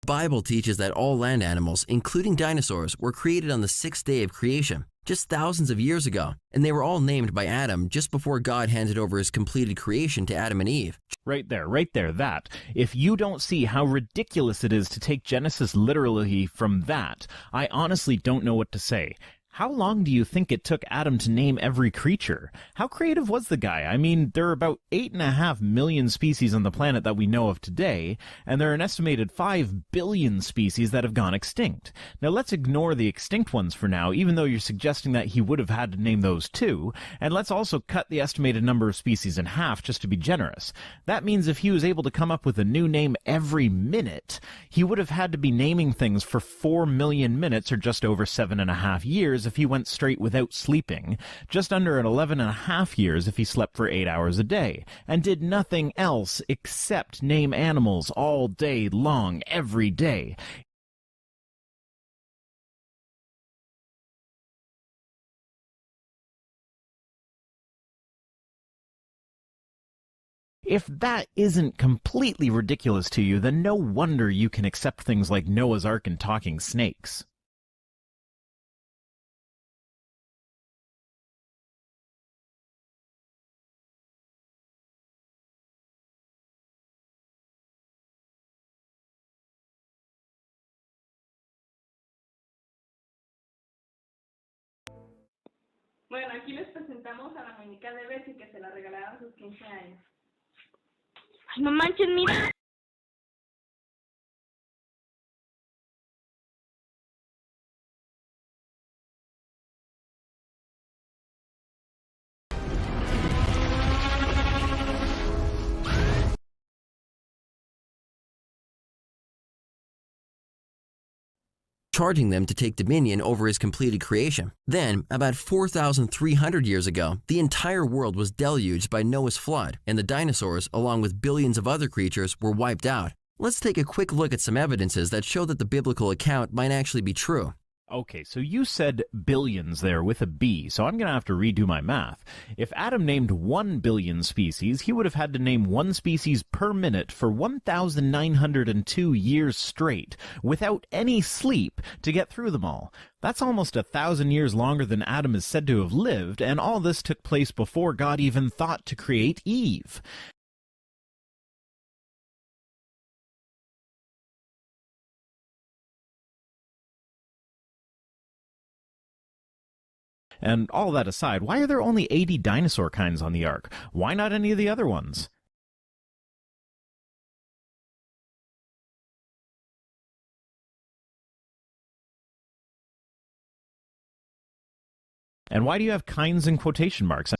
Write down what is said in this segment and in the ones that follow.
The Bible teaches that all land animals, including dinosaurs, were created on the sixth day of creation, just thousands of years ago, and they were all named by Adam just before God handed over his completed creation to Adam and Eve. Right there, that. If you don't see how ridiculous it is to take Genesis literally from that, I honestly don't know what to say. How long do you think it took Adam to name every creature? How creative was the guy? I mean, there are about 8.5 million species on the planet that we know of today, and there are an estimated 5 billion species that have gone extinct. Now let's ignore the extinct ones for now, even though you're suggesting that he would have had to name those too, and let's also cut the estimated number of species in half just to be generous. That means if he was able to come up with a new name every minute, he would have had to be naming things for 4 million minutes, or just over 7.5 years, if he went straight without sleeping, just under 11.5 years if he slept for 8 hours a day, and did nothing else except name animals all day long, every day. If that isn't completely ridiculous to you, then no wonder you can accept things like Noah's Ark and talking snakes. Bueno, aquí les presentamos a la muñeca de Bessie que se la regalaron a sus 15 años. Ay, no manches, mira. Charging them to take dominion over his completed creation. Then, about 4,300 years ago, the entire world was deluged by Noah's flood, and the dinosaurs, along with billions of other creatures, were wiped out. Let's take a quick look at some evidences that show that the biblical account might actually be true. Okay, so you said billions there with a B, so I'm going to have to redo my math. If Adam named 1 billion species, he would have had to name one species per minute for 1,902 years straight, without any sleep, to get through them all. That's almost 1,000 years longer than Adam is said to have lived, and all this took place before God even thought to create Eve. And all that aside, why are there only 80 dinosaur kinds on the Ark? Why not any of the other ones? And why do you have kinds in quotation marks?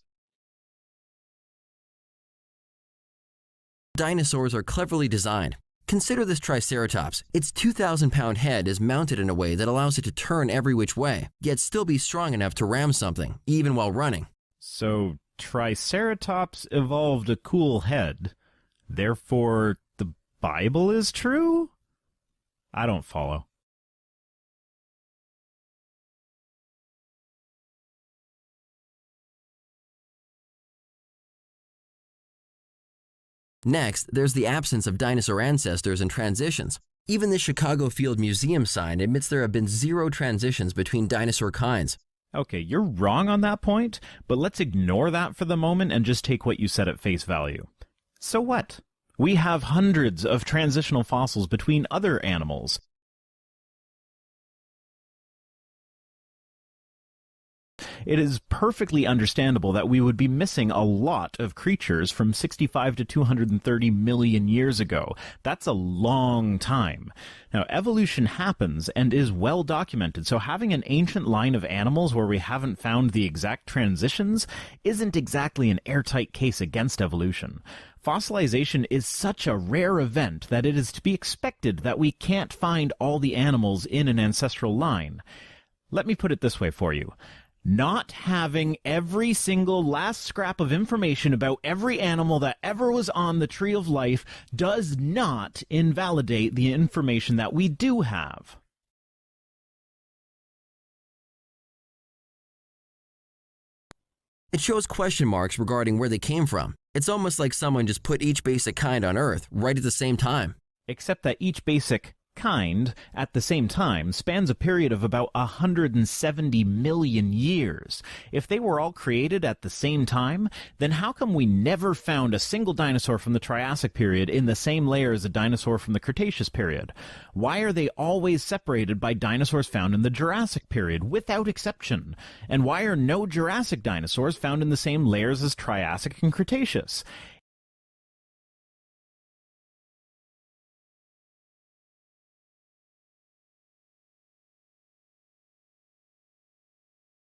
Dinosaurs are cleverly designed. Consider this Triceratops. Its 2,000-pound head is mounted in a way that allows it to turn every which way, yet still be strong enough to ram something, even while running. So, Triceratops evolved a cool head. Therefore, the Bible is true? I don't follow. Next, there's the absence of dinosaur ancestors and transitions. Even the Chicago Field Museum sign admits there have been 0 transitions between dinosaur kinds. Okay, you're wrong on that point, but let's ignore that for the moment and just take what you said at face value. So what? We have hundreds of transitional fossils between other animals. It is perfectly understandable that we would be missing a lot of creatures from 65 to 230 million years ago. That's a long time. Now, evolution happens and is well documented, so having an ancient line of animals where we haven't found the exact transitions isn't exactly an airtight case against evolution. Fossilization is such a rare event that it is to be expected that we can't find all the animals in an ancestral line. Let me put it this way for you. Not having every single last scrap of information about every animal that ever was on the Tree of Life does not invalidate the information that we do have. It shows question marks regarding where they came from. It's almost like someone just put each basic kind on Earth right at the same time. Except that each basic kind at the same time spans a period of about 170 million years. If they were all created at the same time, then how come we never found a single dinosaur from the Triassic period in the same layer as a dinosaur from the Cretaceous period? Why are they always separated by dinosaurs found in the Jurassic period, without exception? And why are no Jurassic dinosaurs found in the same layers as Triassic and Cretaceous?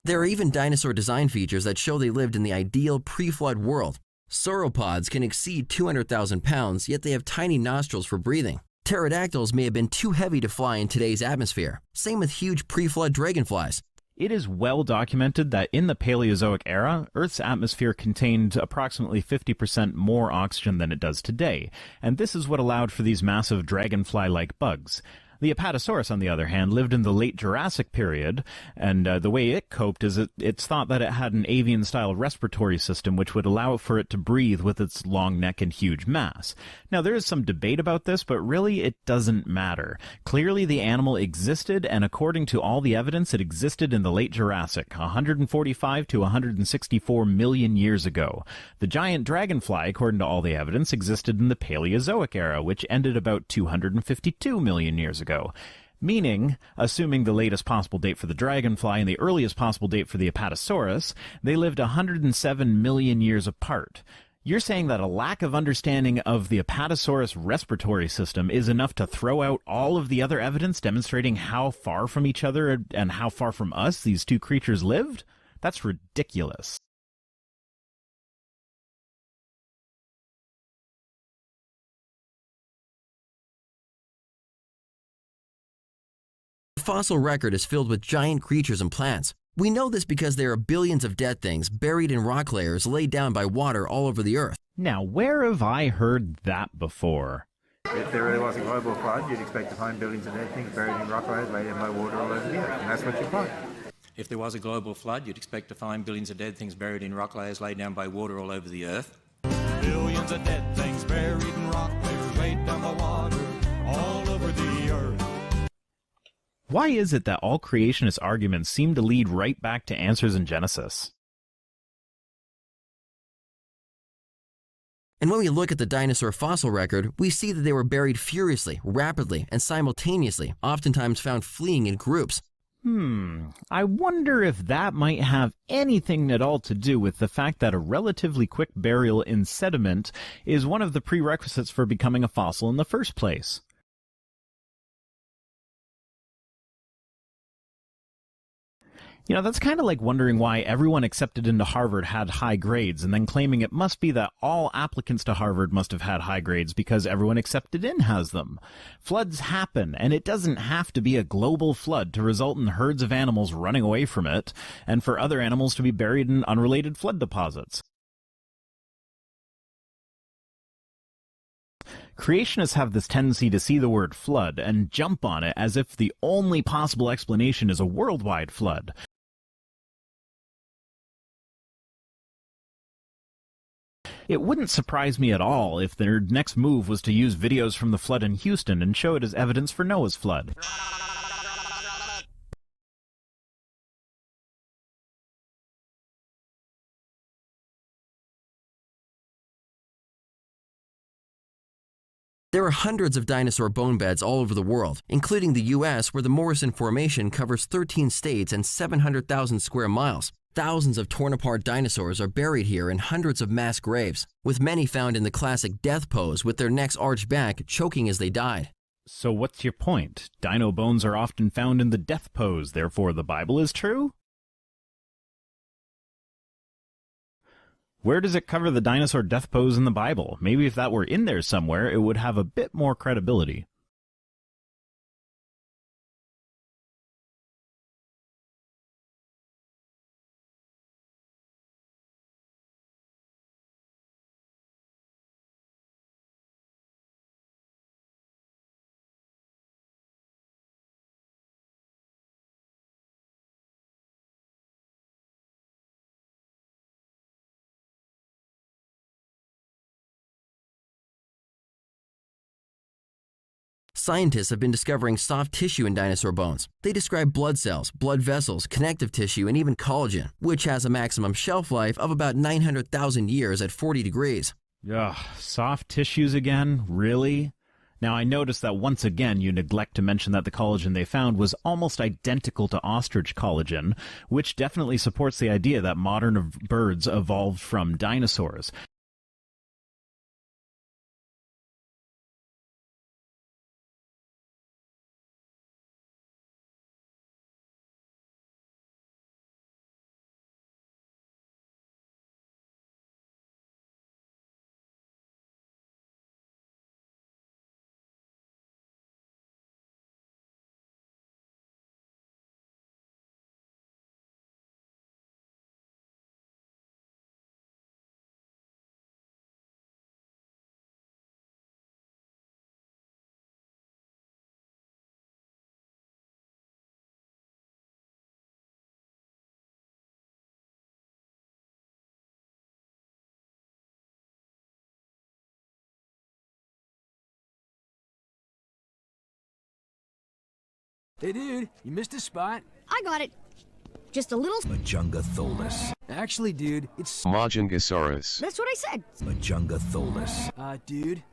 There are even dinosaur design features that show they lived in the ideal pre-flood world. Sauropods can exceed 200,000 pounds, yet they have tiny nostrils for breathing. Pterodactyls may have been too heavy to fly in today's atmosphere. Same with huge pre-flood dragonflies. It is well documented that in the Paleozoic era, Earth's atmosphere contained approximately 50% more oxygen than it does today, and this is what allowed for these massive dragonfly-like bugs. The Apatosaurus, on the other hand, lived in the late Jurassic period, and the way it coped is it's thought that it had an avian-style respiratory system which would allow for it to breathe with its long neck and huge mass. Now, there is some debate about this, but really it doesn't matter. Clearly, the animal existed, and according to all the evidence, it existed in the late Jurassic, 145 to 164 million years ago. The giant dragonfly, according to all the evidence, existed in the Paleozoic era, which ended about 252 million years ago. Meaning, assuming the latest possible date for the dragonfly and the earliest possible date for the Apatosaurus, they lived 107 million years apart. You're saying that a lack of understanding of the Apatosaurus respiratory system is enough to throw out all of the other evidence demonstrating how far from each other and how far from us these two creatures lived? That's ridiculous. The fossil record is filled with giant creatures and plants. We know this because there are billions of dead things buried in rock layers laid down by water all over the Earth. Now, where have I heard that before? If there really was a global flood, you'd expect to find billions of dead things buried in rock layers laid down by water all over the Earth, and that's what you find. If there was a global flood, you'd expect to find billions of dead things buried in rock layers laid down by water all over the Earth. Billions of dead things buried in rock layers laid down by water all over the Earth. Why is it that all creationist arguments seem to lead right back to answers in Genesis? And when we look at the dinosaur fossil record, we see that they were buried furiously, rapidly, and simultaneously, oftentimes found fleeing in groups. I wonder if that might have anything at all to do with the fact that a relatively quick burial in sediment is one of the prerequisites for becoming a fossil in the first place. You know, that's kind of like wondering why everyone accepted into Harvard had high grades and then claiming it must be that all applicants to Harvard must have had high grades because everyone accepted in has them. Floods happen, and it doesn't have to be a global flood to result in herds of animals running away from it and for other animals to be buried in unrelated flood deposits. Creationists have this tendency to see the word flood and jump on it as if the only possible explanation is a worldwide flood. It wouldn't surprise me at all if their next move was to use videos from the flood in Houston and show it as evidence for Noah's flood. There are hundreds of dinosaur bone beds all over the world, including the U.S., where the Morrison Formation covers 13 states and 700,000 square miles. Thousands of torn-apart dinosaurs are buried here in hundreds of mass graves, with many found in the classic death pose with their necks arched back, choking as they died. So what's your point? Dino bones are often found in the death pose, therefore the Bible is true? Where does it cover the dinosaur death pose in the Bible? Maybe if that were in there somewhere, it would have a bit more credibility. Scientists have been discovering soft tissue in dinosaur bones. They describe blood cells, blood vessels, connective tissue, and even collagen, which has a maximum shelf life of about 900,000 years at 40 degrees. Ugh, soft tissues again? Really? Now, I noticed that once again you neglect to mention that the collagen they found was almost identical to ostrich collagen, which definitely supports the idea that modern birds evolved from dinosaurs. Hey, dude, you missed a spot. I got it. Just a little... Majungatholus. Actually, dude, it's... Margingosaurus. That's what I said. Majungatholus. Dude,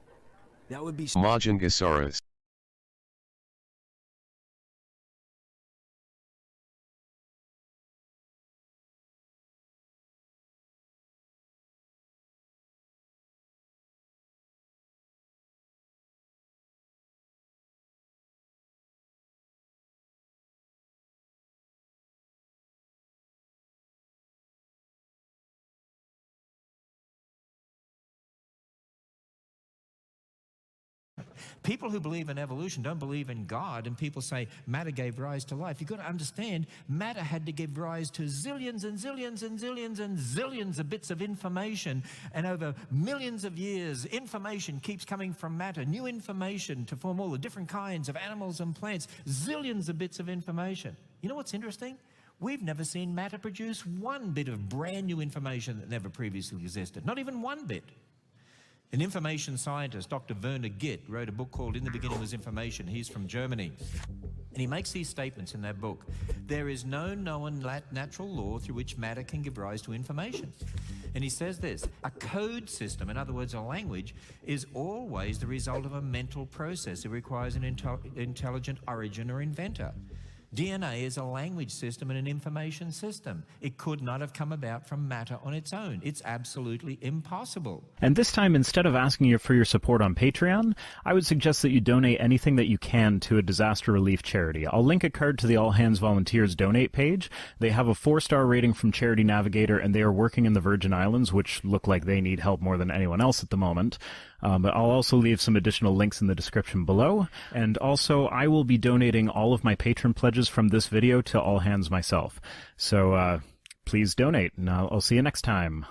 that would be... Margingosaurus. People who believe in evolution don't believe in God, and people say matter gave rise to life. You've got to understand, matter had to give rise to zillions and zillions and zillions and zillions of bits of information, and over millions of years, information keeps coming from matter, new information to form all the different kinds of animals and plants, zillions of bits of information. You know what's interesting? We've never seen matter produce one bit of brand new information that never previously existed, not even one bit. An information scientist, Dr. Werner Gitt, wrote a book called In the Beginning Was Information. He's from Germany. And he makes these statements in that book. There is no known natural law through which matter can give rise to information. And he says this, a code system, in other words, a language, is always the result of a mental process. It requires an intelligent origin or inventor. DNA is a language system and an information system. It could not have come about from matter on its own. It's absolutely impossible. And this time, instead of asking you for your support on Patreon, I would suggest that you donate anything that you can to a disaster relief charity. I'll link a card to the All Hands Volunteers donate page. They have a 4-star rating from Charity Navigator, and they are working in the Virgin Islands, which look like they need help more than anyone else at the moment. But I'll also leave some additional links in the description below. And also, I will be donating all of my patron pledges from this video to All Hands myself. So please donate, and I'll see you next time.